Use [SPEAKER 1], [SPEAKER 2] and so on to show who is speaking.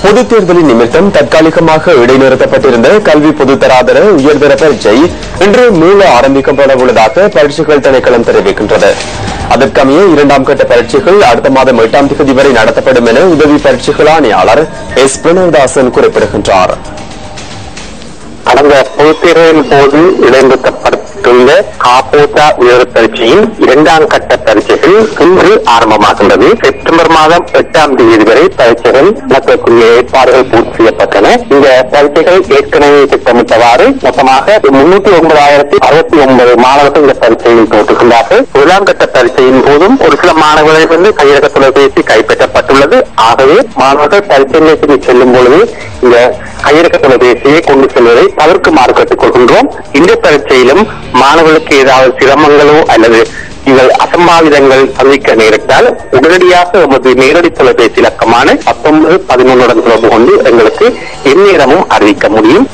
[SPEAKER 1] பொதுத் தேர்தலின் நிமித்தம் தற்காலிகமாக இடைநிறுத்தப்பட்டிருந்த கல்வி பொதுத்தராதர உயர்தர பரீட்சை இன்று மீள ஆரம்பிக்கப்பட உள்ளதாக பரீட்சைகள் திணைக்களம் தெரிவிக்கின்றது. அதற்கமைய 2ஆம் கட்ட பரீட்சைகள் அடுத்த மாதம் 8ஆம் தேதி வரை நடத்தப்படும் என உதவி பரீட்சைகள் ஆணையாளர் எஸ் பிரணவதாசன் குறிப்பிடுகின்றார்.
[SPEAKER 2] கடந்த பொதுத் தேர்தலின் போது இடைநிறுத்தப்பட்டுள்ள காப்போட்டா உயர் பரீட்சையின் 2ஆம் கட்ட பரீட்சைகள் இன்று ஆரம்பமாகின்றது. செப்டம்பர் மாதம் 8ஆம் தேதி வரை பரீட்சைகள் நடத்தக்கூடிய ஏற்பாடுகள் பூர்த்தி செய்யப்பட்டன. இந்த பரீட்சைகள் ஏற்கனவே திட்டமிட்டவாறு மொத்தமாக 309,069 மாணவர்கள் இந்த பரீட்சையில் தோற்றுகின்றார்கள். 1ஆம் கட்ட பரீட்சையின் போதும் ஒரு சில மாணவர்களிடமிருந்து கையக தொலைபேசி கைப்பற்றப்பட்டுள்ளது. ஆகவே மாணவர்கள் பரீட்சை நிலையத்துக்கு செல்லும் பொழுது இந்த கையக தொலைபேசியை கொண்டு செல்வதை தவிர்க்குமாறு கேட்டுக் கொள்கின்றோம். இந்த பரீட்சையிலும் மாணவர்களுக்கு ஏதாவது சிரமங்களோ அல்லது நீங்கள் அசம்பாவிதங்கள் சந்திக்க நேரிட்டால் உடனடியாக எமது நேரடி தொலைபேசி இலக்கமான 1911 தொடர்பு கொண்டு எங்களுக்கு எந்நேரமும் அறிவிக்க முடியும்.